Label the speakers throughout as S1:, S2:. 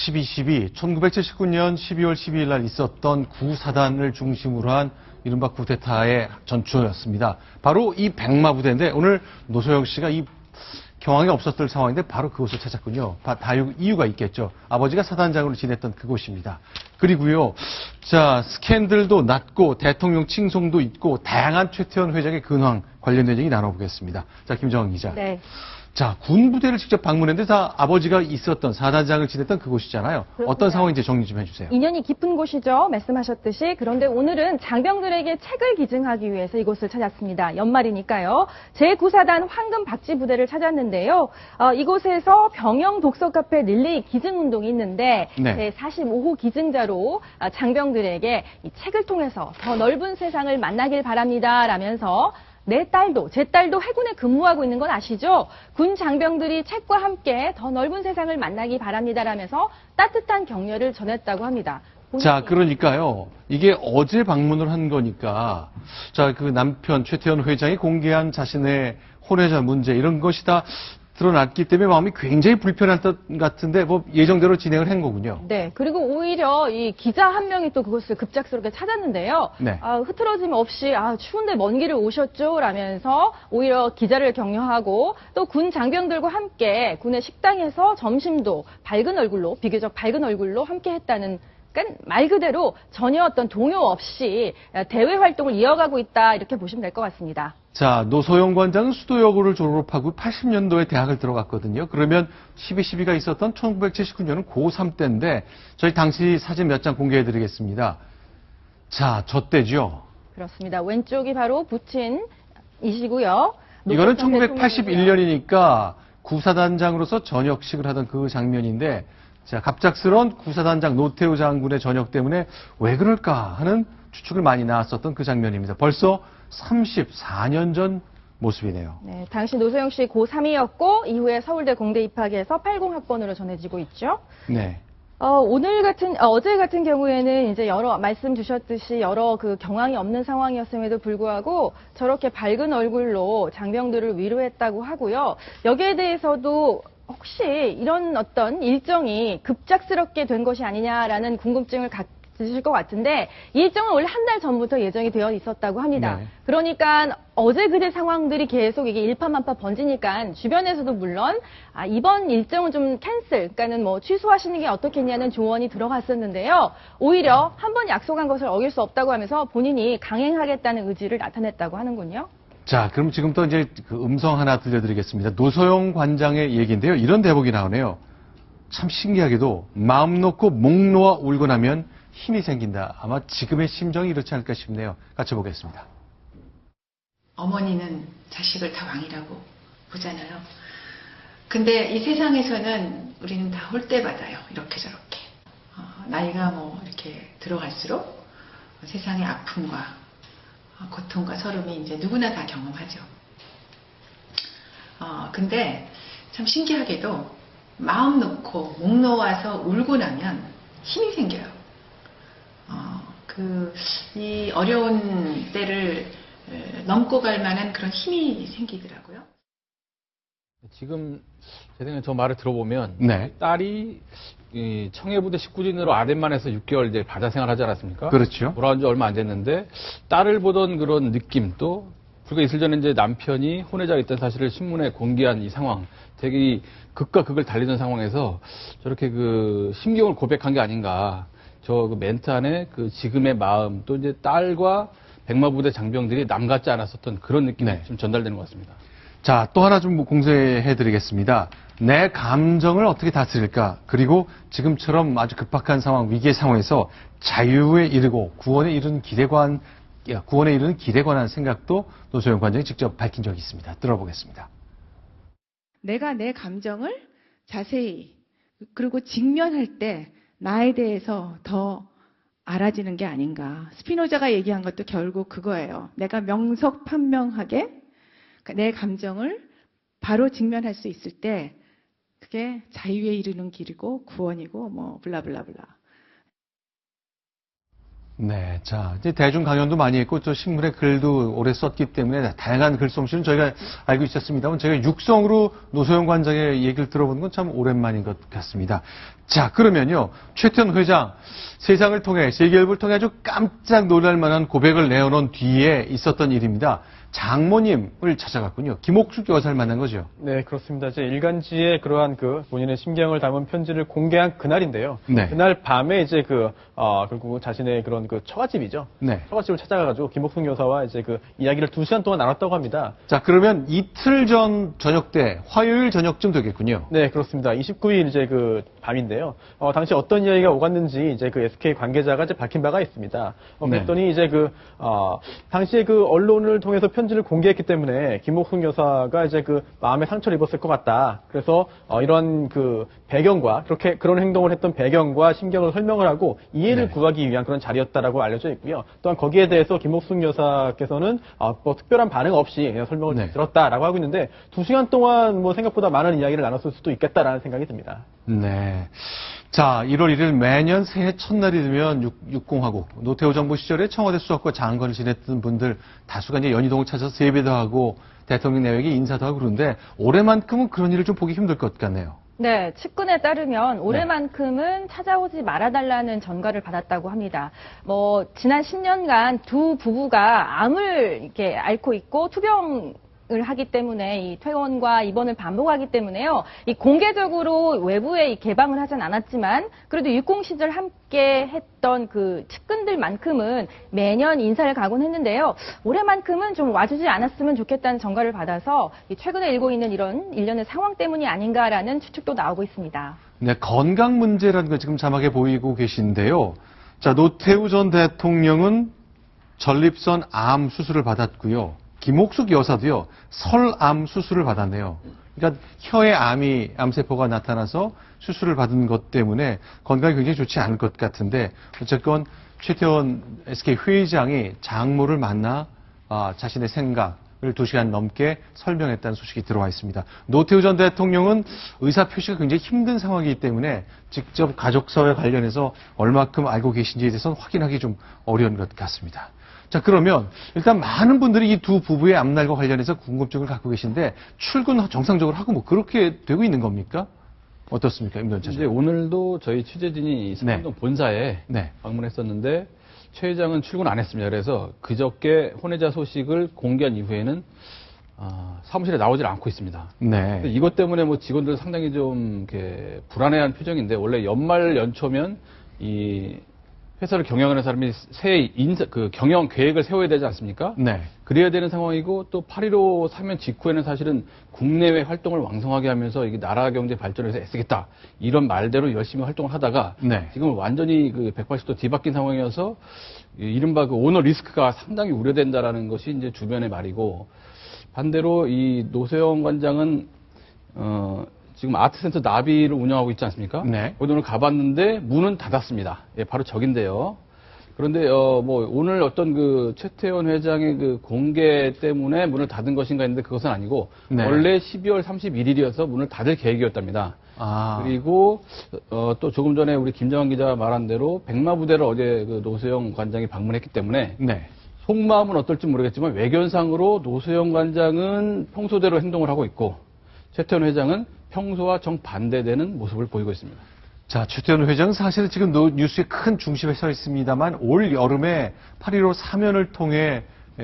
S1: 12.12, 1979년 12월 12일 날 있었던 구사단을 중심으로 한 이른바 쿠데타의 전초였습니다. 바로 이 백마부대인데 오늘 노소영 씨가 이 경황이 없었을 상황인데 바로 그곳을 찾았군요. 이유가 있겠죠. 아버지가 사단장으로 지냈던 그곳입니다. 그리고요, 자, 스캔들도 낮고 대통령 칭송도 있고 다양한 최태원 회장의 근황 관련된 얘기 나눠보겠습니다. 자, 김정은 기자.
S2: 네.
S1: 자, 군 부대를 직접 방문했는데 다 아버지가 있었던 사단장을 지냈던 그곳이잖아요.
S2: 그렇습니다.
S1: 어떤 상황인지 정리 좀 해주세요.
S2: 인연이 깊은 곳이죠. 말씀하셨듯이. 그런데 오늘은 장병들에게 책을 기증하기 위해서 이곳을 찾았습니다. 연말이니까요. 제9사단 황금박쥐 부대를 찾았는데요. 이곳에서 병영 독서 카페 릴레이 기증 운동이 있는데
S1: 네.
S2: 제45호 기증자로 장병들에게 이 책을 통해서 더 넓은 세상을 만나길 바랍니다. 라면서 제 딸도 해군에 근무하고 있는 건 아시죠? 군 장병들이 책과 함께 더 넓은 세상을 만나기 바랍니다라면서 따뜻한 격려를 전했다고 합니다.
S1: 자, 그러니까요. 이게 어제 방문을 한 거니까, 자, 그 남편 최태원 회장이 공개한 자신의 혼외자 문제 이런 것이 다 드러났기 때문에 마음이 굉장히 불편할 것 같은데 뭐 예정대로 진행을 한 거군요.
S2: 네, 그리고 오히려 이 기자 한 명이 또 그것을 급작스럽게 찾았는데요.
S1: 네.
S2: 흐트러짐 없이 추운데 먼 길을 오셨죠? 라면서 오히려 기자를 격려하고 또 군 장병들과 함께 군의 식당에서 점심도 비교적 밝은 얼굴로 함께 했다는, 그러니까 말 그대로 전혀 어떤 동요 없이 대외 활동을 이어가고 있다, 이렇게 보시면 될 것 같습니다.
S1: 자, 노소영 관장은 수도여고를 졸업하고 80년도에 대학을 들어갔거든요. 그러면 12.12가 있었던 1979년은 고3 때인데 저희 당시 사진 몇 장 공개해드리겠습니다. 자, 저 때죠.
S2: 그렇습니다. 왼쪽이 바로 부친이시고요.
S1: 이거는 1981년이니까 구사단장으로서 전역식을 하던 그 장면인데, 자, 갑작스러운 구사단장 노태우 장군의 전역 때문에 왜 그럴까 하는 추측을 많이 나왔었던 그 장면입니다. 벌써 34년 전 모습이네요.
S2: 네, 당시 노소영 씨 고3이었고 이후에 서울대 공대 입학해서 80학번으로 전해지고 있죠.
S1: 네.
S2: 어제 같은 경우에는 이제 말씀 주셨듯이 여러 그 경황이 없는 상황이었음에도 불구하고 저렇게 밝은 얼굴로 장병들을 위로했다고 하고요. 여기에 대해서도 혹시 이런 어떤 일정이 급작스럽게 된 것이 아니냐라는 궁금증을 갖으실 것 같은데, 이 일정은 원래 한 달 전부터 예정이 되어 있었다고 합니다.
S1: 네.
S2: 그러니까 어제 그제 상황들이 계속 이게 일파만파 번지니까 주변에서도 물론 이번 일정은 좀 그러니까는 뭐 취소하시는 게 어떻겠냐는 조언이 들어갔었는데요. 오히려 한번 약속한 것을 어길 수 없다고 하면서 본인이 강행하겠다는 의지를 나타냈다고 하는군요.
S1: 자, 그럼 지금부터 이제 그 음성 하나 들려드리겠습니다. 노소영 관장의 얘기인데요. 이런 대목이 나오네요. 참 신기하게도 마음 놓고 목 놓아 울고 나면 힘이 생긴다. 아마 지금의 심정이 이렇지 않을까 싶네요. 같이 보겠습니다.
S3: 어머니는 자식을 다 왕이라고 보잖아요. 근데 이 세상에서는 우리는 다 홀대받아요. 이렇게 저렇게. 나이가 뭐 이렇게 들어갈수록 세상의 아픔과 고통과 서름이 이제 누구나 다 경험하죠. 근데 참 신기하게도 마음 놓고 목 놓아서 울고 나면 힘이 생겨요. 이 어려운 때를 넘고 갈 만한 그런 힘이 생기더라고요.
S4: 지금 제 생각에 저 말을 들어보면
S1: 네.
S4: 딸이 이 청해부대 식구진으로 아덴만에서 6개월 이제 바다 생활하지 않았습니까?
S1: 그렇죠.
S4: 돌아온 지 얼마 안 됐는데 딸을 보던 그런 느낌, 또 불과 이틀 전에 이제 남편이 혼외자가 있다는 사실을 신문에 공개한 이 상황, 되게 극과 극을 달리던 상황에서 저렇게 그 심경을 고백한 게 아닌가. 저 그 멘트 안에 그 지금의 마음, 또 이제 딸과 백마부대 장병들이 남 같지 않았었던 그런 느낌이
S1: 네.
S4: 좀 전달되는 것 같습니다.
S1: 자, 또 하나 좀 공개해드리겠습니다. 내 감정을 어떻게 다스릴까? 그리고 지금처럼 아주 급박한 상황, 위기의 상황에서 자유에 이르고 구원에 이르는 길에 관한 생각도 노소영 관장이 직접 밝힌 적이 있습니다. 들어보겠습니다.
S5: 내가 내 감정을 자세히 그리고 직면할 때 나에 대해서 더 알아지는 게 아닌가. 스피노자가 얘기한 것도 결국 그거예요. 내가 명석판명하게 내 감정을 바로 직면할 수 있을 때 그게 자유에 이르는 길이고 구원이고 뭐 블라블라블라.
S1: 네, 자, 이제 대중 강연도 많이 했고, 또 신문에 글도 오래 썼기 때문에 다양한 글솜씨는 저희가 알고 있었습니다만, 제가 육성으로 노소영 관장의 얘기를 들어보는 건 참 오랜만인 것 같습니다. 자, 그러면요, 최태원 회장, 세상을 통해, 세계일보를 통해 아주 깜짝 놀랄 만한 고백을 내어놓은 뒤에 있었던 일입니다. 장모님을 찾아갔군요. 김옥숙 여사를 만난 거죠.
S6: 네, 그렇습니다. 이제 일간지에 그러한 그 본인의 심경을 담은 편지를 공개한 그날인데요.
S1: 네.
S6: 그날 밤에 이제 결국 자신의 그런 그 처갓집이죠.
S1: 네.
S6: 처갓집을 찾아가가지고 김옥숙 여사와 이제 그 이야기를 2시간 동안 나눴다고 합니다.
S1: 자, 그러면 이틀 전 저녁 때, 화요일 저녁쯤 되겠군요.
S6: 네, 그렇습니다. 29일 이제 그 밤인데요. 당시 어떤 이야기가 오갔는지 이제 그 SK 관계자가 이제 밝힌 바가 있습니다. 그랬더니 이제 당시에 그 언론을 통해서 편지를 공개했기 때문에 김옥숙 여사가 이제 그 마음에 상처를 입었을 것 같다. 그래서 이런 그 배경과 그런 행동을 했던 배경과 심경을 설명을 하고 이해를
S1: 네.
S6: 구하기 위한 그런 자리였다라고 알려져 있고요. 또한 거기에 대해서 김옥숙 여사께서는 뭐 특별한 반응 없이 그냥 설명을
S1: 네.
S6: 들었다라고 하고 있는데 2시간 동안 뭐 생각보다 많은 이야기를 나눴을 수도 있겠다라는 생각이 듭니다.
S1: 네. 자, 1월 1일 매년 새해 첫날이 되면 육공하고 노태우 정부 시절에 청와대 수석과 장관을 지냈던 분들 다수가 이제 연희동을 찾아서 예배도 하고 대통령 내외에게 인사도 하고 그런데 올해만큼은 그런 일을 좀 보기 힘들 것 같네요.
S2: 네, 측근에 따르면 올해만큼은 찾아오지 말아달라는 전가를 받았다고 합니다. 지난 10년간 두 부부가 암을 이렇게 앓고 있고 투병을 하기 때문에 이 퇴원과 입원을 반복하기 때문에요. 이 공개적으로 외부에 개방을 하진 않았지만 그래도 육공 시절 함께 했던 그 측근들만큼은 매년 인사를 가곤 했는데요. 올해만큼은 좀 와주지 않았으면 좋겠다는 전가를 받아서 최근에 일고 있는 이런 일련의 상황 때문이 아닌가라는 추측도 나오고 있습니다.
S1: 네, 건강 문제라는 거 지금 자막에 보이고 계신데요. 자, 노태우 전 대통령은 전립선 암 수술을 받았고요. 김옥숙 여사도요, 설암 수술을 받았네요. 그러니까 혀에 암세포가 나타나서 수술을 받은 것 때문에 건강이 굉장히 좋지 않을 것 같은데, 어쨌건 최태원 SK 회장이 장모를 만나 자신의 생각을 2시간 넘게 설명했다는 소식이 들어와 있습니다. 노태우 전 대통령은 의사표시가 굉장히 힘든 상황이기 때문에 직접 가족사와 관련해서 얼마큼 알고 계신지에 대해서는 확인하기 좀 어려운 것 같습니다. 자, 그러면 일단 많은 분들이 이 두 부부의 앞날과 관련해서 궁금증을 갖고 계신데 출근 정상적으로 하고 뭐 그렇게 되고 있는 겁니까? 어떻습니까, 임 전 차장?
S4: 이제 오늘도 저희 취재진이 상암동 본사에
S1: 네.
S4: 방문했었는데 최 회장은 출근 안 했습니다. 그래서 그저께 혼외자 소식을 공개한 이후에는 사무실에 나오질 않고 있습니다.
S1: 네.
S4: 근데 이것 때문에 뭐 직원들 상당히 좀 이렇게 불안해한 표정인데 원래 연말 연초면 이 회사를 경영하는 사람이 새해 경영 계획을 세워야 되지 않습니까?
S1: 네.
S4: 그래야 되는 상황이고 또 8.15 사면 직후에는 사실은 국내외 활동을 왕성하게 하면서 이게 나라 경제 발전을 위해서 애쓰겠다. 이런 말대로 열심히 활동을 하다가
S1: 네.
S4: 지금 완전히 180도 뒤바뀐 상황이어서 이른바 오너 리스크가 상당히 우려된다라는 것이 이제 주변의 말이고 반대로 이 노소영 관장은 지금 아트센터 나비를 운영하고 있지 않습니까?
S1: 네.
S4: 거기 오늘 가봤는데 문은 닫았습니다. 예, 바로 저긴데요. 그런데 오늘 어떤 최태원 회장의 공개 때문에 문을 닫은 것인가 했는데 그것은 아니고
S1: 네.
S4: 원래 12월 31일이어서 문을 닫을 계획이었답니다. 그리고 또 조금 전에 우리 김정환 기자가 말한 대로 백마부대를 어제 노소영 관장이 방문했기 때문에
S1: 네.
S4: 속마음은 어떨지 모르겠지만 외견상으로 노소영 관장은 평소대로 행동을 하고 있고 최태원 회장은 평소와 정반대되는 모습을 보이고 있습니다.
S1: 자, 최태원 회장은 사실은 지금 뉴스의 큰 중심에 서 있습니다만 올 여름에 8.15 사면을 통해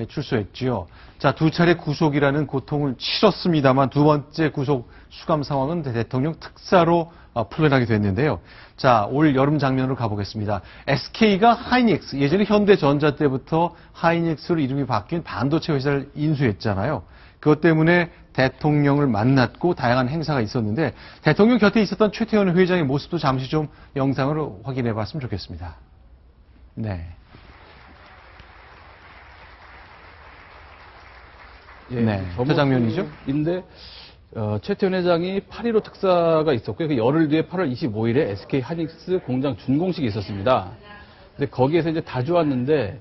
S1: 출소했지요. 자, 2차례 구속이라는 고통을 치렀습니다만 두 번째 구속 수감 상황은 대통령 특사로 풀려나게 됐는데요. 자, 올 여름 장면으로 가보겠습니다. SK가 하이닉스, 예전에 현대전자 때부터 하이닉스로 이름이 바뀐 반도체 회사를 인수했잖아요. 그것 때문에 대통령을 만났고 다양한 행사가 있었는데 대통령 곁에 있었던 최태원 회장의 모습도 잠시 좀 영상으로 확인해 봤으면 좋겠습니다. 네.
S4: 예,
S1: 네, 저 장면이죠?
S4: 인데 최태원 회장이 8.15 특사가 있었고요. 그 열흘 뒤에 8월 25일에 SK 하이닉스 공장 준공식이 있었습니다. 근데 거기에서 이제 다 좋았는데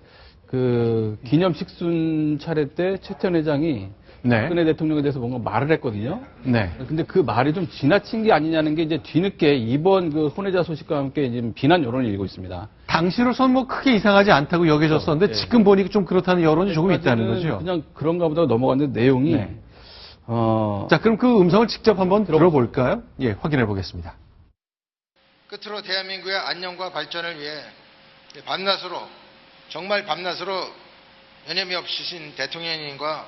S4: 기념식 순 차례 때 최태원 회장이
S1: 네.
S4: 박근혜 대통령에 대해서 뭔가 말을 했거든요.
S1: 네.
S4: 근데 그 말이 좀 지나친 게 아니냐는 게 이제 뒤늦게 이번 혼외자 소식과 함께 지금 비난 여론이 일고 있습니다.
S1: 당시로선 뭐 크게 이상하지 않다고 여겨졌었는데
S4: 네.
S1: 지금 보니까 좀 그렇다는 여론이 조금 있다는 거죠.
S4: 그냥 그런가 보다 넘어갔는데 내용이
S1: 네. 자, 그럼 그 음성을 직접 한번 들어볼까요? 예, 확인해 보겠습니다.
S7: 끝으로 대한민국의 안녕과 발전을 위해 밤낮으로 정말 밤낮으로 여념이 없으신 대통령님과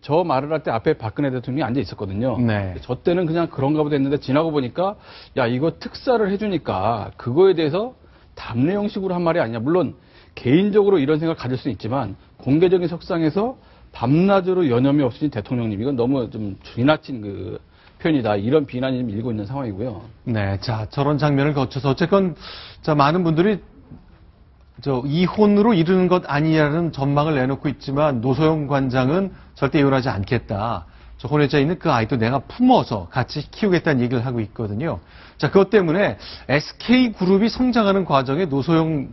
S4: 저 말을 할 때 앞에 박근혜 대통령이 앉아 있었거든요.
S1: 네.
S4: 저 때는 그냥 그런가 보다 했는데 지나고 보니까 야 이거 특사를 해주니까 그거에 대해서 답례 형식으로 한 말이 아니냐. 물론 개인적으로 이런 생각을 가질 수는 있지만 공개적인 석상에서 밤낮으로 여념이 없으신 대통령님 이건 너무 좀 지나친 그 표현이다. 이런 비난이 좀 일고 있는 상황이고요.
S1: 네, 자, 저런 장면을 거쳐서 어쨌건 자, 많은 분들이 이혼으로 이르는 것 아니냐는 전망을 내놓고 있지만 노소영 관장은 절대 이혼하지 않겠다. 저 혼외자에 있는 그 아이도 내가 품어서 같이 키우겠다는 얘기를 하고 있거든요. 자, 그것 때문에 SK그룹이 성장하는 과정에 노소영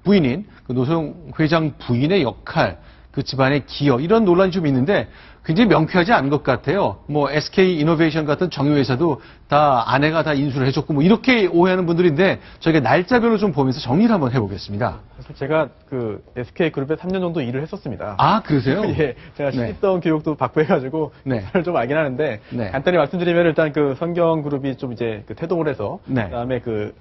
S1: 부인인, 그 노소영 회장 부인의 역할, 그 집안의 기여, 이런 논란이 좀 있는데 굉장히 명쾌하지 않은 것 같아요. 뭐 SK이노베이션 같은 정유회사도 다 아내가 다 인수를 해줬고 뭐 이렇게 오해하는 분들인데 저희가 날짜별로 좀 보면서 정리를 한번 해보겠습니다.
S6: 사실 제가 그 SK그룹에 3년 정도 일을 했었습니다.
S1: 아, 그러세요?
S6: 예, 제가 신입사원 교육도 받고 해가지고
S1: 네.
S6: 좀 알긴 하는데
S1: 네.
S6: 간단히 말씀드리면 일단 그 성경그룹이 좀 이제 그 태동을 해서
S1: 네.
S6: 그다음에 그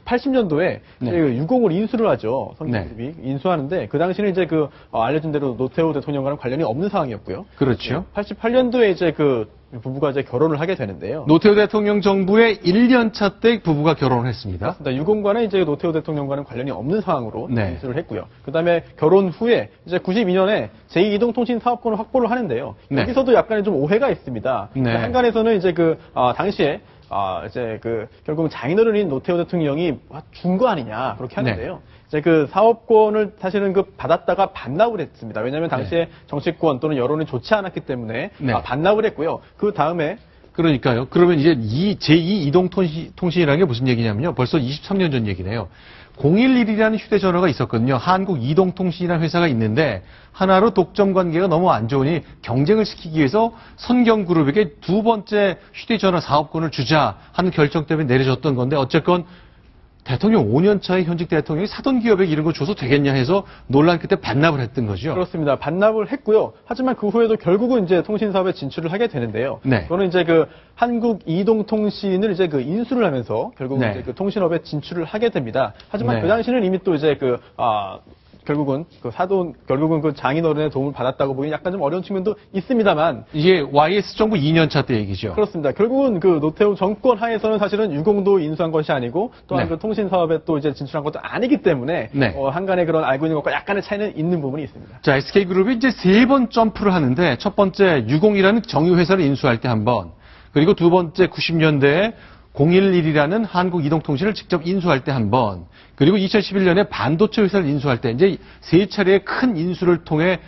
S6: 80년도에
S1: 네.
S6: 유공을 인수를 하죠. 성경그룹이 인수하는데 그 당시는 이제 그 알려진 대로 노태우 대통령과는 관련이 없는 상황이었고요.
S1: 그렇죠.
S6: 88년도에 이제 그 부부가 이제 결혼을 하게 되는데요.
S1: 노태우 대통령 정부의 1년차 때 부부가 결혼을 했습니다.
S6: 유공과는 이제 노태우 대통령과는 관련이 없는 상황으로
S1: 네.
S6: 인수를 했고요. 그다음에 결혼 후에 이제 92년에 제2이동통신 사업권을 확보를 하는데요.
S1: 네.
S6: 여기서도 약간의 좀 오해가 있습니다.
S1: 네.
S6: 한간에서는 이제 그 당시에 이제 그 결국 장인어른인 노태우 대통령이 준 거 아니냐 그렇게 하는데요. 이제 그 사업권을 사실은 그 받았다가 반납을 했습니다. 왜냐하면 당시에 정치권 또는 여론이 좋지 않았기 때문에
S1: 네.
S6: 반납을 했고요. 그 다음에
S1: 그러니까요. 그러면 이제 제2이동통신이라는 게 무슨 얘기냐면요. 벌써 23년 전 얘기네요. 011이라는 휴대전화가 있었거든요. 한국이동통신이라는 회사가 있는데 하나로 독점 관계가 너무 안 좋으니 경쟁을 시키기 위해서 선경그룹에게 두 번째 휴대전화 사업권을 주자 하는 결정 때문에 내려졌던 건데 어쨌건 대통령 5년 차에 현직 대통령이 사돈 기업에게 이런 거 줘서 되겠냐 해서 논란 끝에 반납을 했던 거죠.
S6: 그렇습니다. 반납을 했고요. 하지만 그 후에도 결국은 이제 통신 사업에 진출을 하게 되는데요.
S1: 네.
S6: 그거는 이제 그 한국 이동통신을 이제 그 인수를 하면서 결국은
S1: 네.
S6: 이제 그 통신업에 진출을 하게 됩니다. 하지만
S1: 네.
S6: 그 당시는 이미 또 이제 결국은 그 장인어른의 도움을 받았다고 보기 약간 좀 어려운 측면도 있습니다만
S1: 이게 YS 정부 2년 차 때 얘기죠.
S6: 그렇습니다. 결국은 그 노태우 정권 하에서는 사실은 유공도 인수한 것이 아니고 또한
S1: 네.
S6: 그 통신 사업에 또 이제 진출한 것도 아니기 때문에
S1: 네.
S6: 한간의 그런 알고 있는 것과 약간의 차이는 있는 부분이 있습니다.
S1: 자, SK그룹이 이제 세 번 점프를 하는데 첫 번째 유공이라는 정유회사를 인수할 때 한 번, 그리고 두 번째 90년대에 011이라는 한국이동통신을 직접 인수할 때 한 번, 그리고 2011년에 반도체 회사를 인수할 때 이제 세 차례의 큰 인수를 통해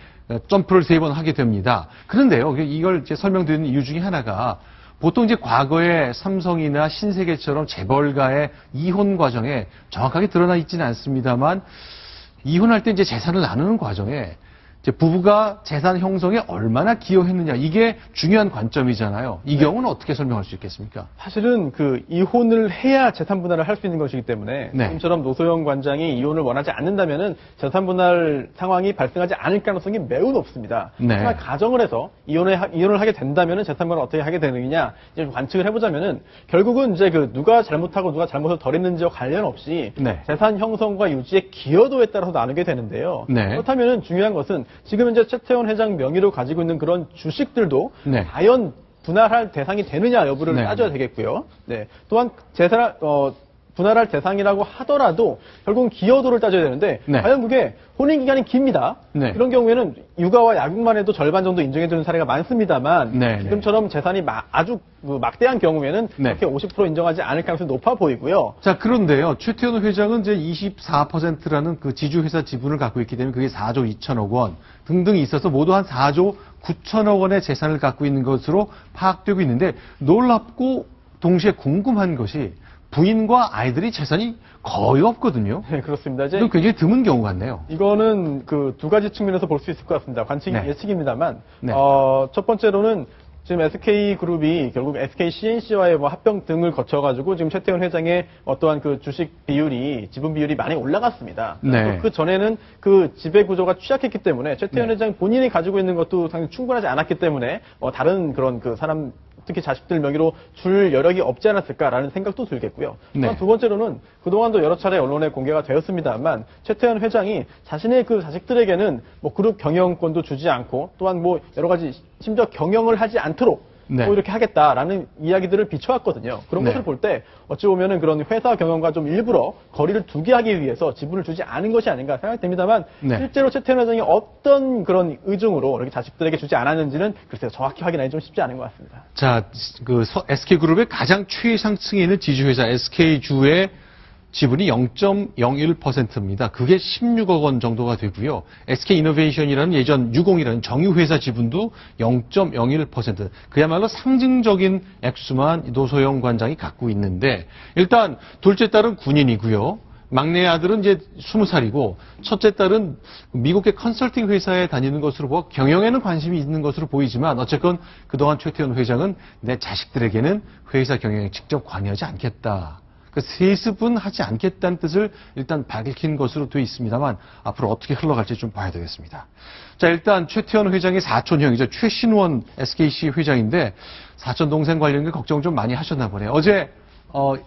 S1: 점프를 세 번 하게 됩니다. 그런데요, 이걸 이제 설명드리는 이유 중에 하나가 보통 이제 과거에 삼성이나 신세계처럼 재벌가의 이혼 과정에 정확하게 드러나 있지는 않습니다만 이혼할 때 이제 재산을 나누는 과정에 이제 부부가 재산 형성에 얼마나 기여했느냐 이게 중요한 관점이잖아요. 이 경우는 어떻게 설명할 수 있겠습니까?
S6: 사실은 그 이혼을 해야 재산 분할을 할 수 있는 것이기 때문에
S1: 네.
S6: 지금처럼 노소영 관장이 이혼을 원하지 않는다면은 재산 분할 상황이 발생하지 않을 가능성이 매우 높습니다.
S1: 네.
S6: 하지만 가정을 해서 이혼을 하게 된다면은 재산 분할을 어떻게 하게 되느냐 이제 좀 관측을 해보자면은 결국은 이제 그 누가 잘못하고 누가 잘못을 덜했는지와 관련 없이
S1: 네.
S6: 재산 형성과 유지의 기여도에 따라서 나누게 되는데요.
S1: 네.
S6: 그렇다면은 중요한 것은 지금 현재 최태원 회장 명의로 가지고 있는 그런 주식들도
S1: 네.
S6: 과연 분할할 대상이 되느냐 여부를
S1: 네.
S6: 따져야 되겠고요. 네. 또한 분할할 대상이라고 하더라도 결국은 기여도를 따져야 되는데
S1: 네.
S6: 과연 그게 혼인 기간이 깁니다.
S1: 네.
S6: 그런 경우에는 육아와 야육만 해도 절반 정도 인정해주는 사례가 많습니다만
S1: 네.
S6: 지금처럼 재산이 아주 막대한 경우에는
S1: 네.
S6: 그렇게 50% 인정하지 않을 가능성이 높아 보이고요.
S1: 자, 그런데요. 최태원 회장은 이제 24%라는 그 지주회사 지분을 갖고 있기 때문에 그게 4조 2천억 원 등등이 있어서 모두 한 4조 9천억 원의 재산을 갖고 있는 것으로 파악되고 있는데 놀랍고 동시에 궁금한 것이 부인과 아이들이 재산이 거의 없거든요.
S6: 네, 그렇습니다. 이제
S1: 이건 굉장히 드문 경우 같네요.
S6: 이거는 그 두 가지 측면에서 볼 수 있을 것 같습니다. 관측이
S1: 네.
S6: 예측입니다만,
S1: 네.
S6: 첫 번째로는 지금 SK그룹이 결국 SKCNC와의 뭐 합병 등을 거쳐가지고 지금 최태원 회장의 어떠한 그 주식 비율이, 지분 비율이 많이 올라갔습니다.
S1: 네.
S6: 그 전에는 그 지배 구조가 취약했기 때문에 최태원
S1: 네.
S6: 회장 본인이 가지고 있는 것도 상당히 충분하지 않았기 때문에 다른 그런 그 사람, 특히 자식들 명의로 줄 여력이 없지 않았을까라는 생각도 들겠고요.
S1: 네.
S6: 두 번째로는 그동안도 여러 차례 언론에 공개가 되었습니다만 최태원 회장이 자신의 그 자식들에게는 뭐 그룹 경영권도 주지 않고 또한 뭐 여러 가지 심지어 경영을 하지 않도록
S1: 네.
S6: 뭐 이렇게 하겠다라는 이야기들을 비춰왔거든요. 그런
S1: 네.
S6: 것을 볼 때 어찌 보면은 그런 회사 경영과 좀 일부러 거리를 두게 하기 위해서 지분을 주지 않은 것이 아닌가 생각됩니다만
S1: 네.
S6: 실제로 최태원 회장이 어떤 그런 의중으로 이렇게 자식들에게 주지 않았는지는 글쎄요 정확히 확인하기 좀 쉽지 않은 것 같습니다.
S1: 자, 그 SK그룹의 가장 최상층에 있는 지주회사 SK주의 지분이 0.01%입니다. 그게 16억 원 정도가 되고요. SK이노베이션이라는 예전 유공이라는 정유회사 지분도 0.01%. 그야말로 상징적인 액수만 노소영 관장이 갖고 있는데 일단 둘째 딸은 군인이고요. 막내 아들은 이제 20살이고 첫째 딸은 미국의 컨설팅 회사에 다니는 것으로 보고 경영에는 관심이 있는 것으로 보이지만 어쨌건 그동안 최태원 회장은 내 자식들에게는 회사 경영에 직접 관여하지 않겠다. 그 세습은 하지 않겠다는 뜻을 일단 밝힌 것으로 되어 있습니다만 앞으로 어떻게 흘러갈지 좀 봐야 되겠습니다. 자, 일단 최태원 회장의 사촌형이죠. 최신원 SKC 회장인데 사촌 동생 관련된 걱정 좀 많이 하셨나 보네요. 어제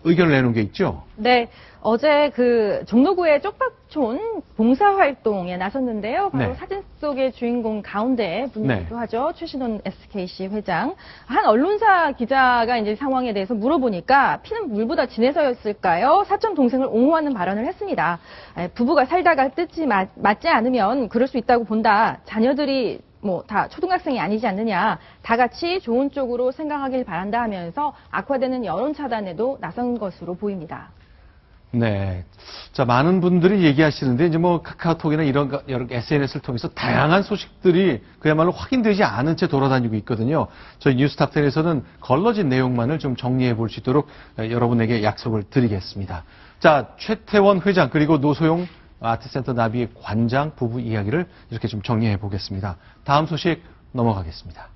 S1: 의견을 내놓은 게 있죠?
S2: 네, 어제 그 종로구의 쪽박촌 봉사활동에 나섰는데요. 바로
S1: 네.
S2: 사진 속의 주인공 가운데 분이기도
S1: 네.
S2: 하죠. 최신원 SKC 회장. 한 언론사 기자가 이제 상황에 대해서 물어보니까 피는 물보다 진해서였을까요? 사촌 동생을 옹호하는 발언을 했습니다. 부부가 살다가 뜻이 맞지 않으면 그럴 수 있다고 본다. 자녀들이 뭐 다 초등학생이 아니지 않느냐. 다 같이 좋은 쪽으로 생각하길 바란다 하면서 악화되는 여론 차단에도 나선 것으로 보입니다.
S1: 네. 자, 많은 분들이 얘기하시는데, 이제 뭐 카카오톡이나 이런 여러 SNS를 통해서 다양한 소식들이 그야말로 확인되지 않은 채 돌아다니고 있거든요. 저희 뉴스탑10에서는 걸러진 내용만을 좀 정리해 볼 수 있도록 여러분에게 약속을 드리겠습니다. 자, 최태원 회장, 그리고 노소영 아트센터 나비의 관장 부부 이야기를 이렇게 좀 정리해 보겠습니다. 다음 소식 넘어가겠습니다.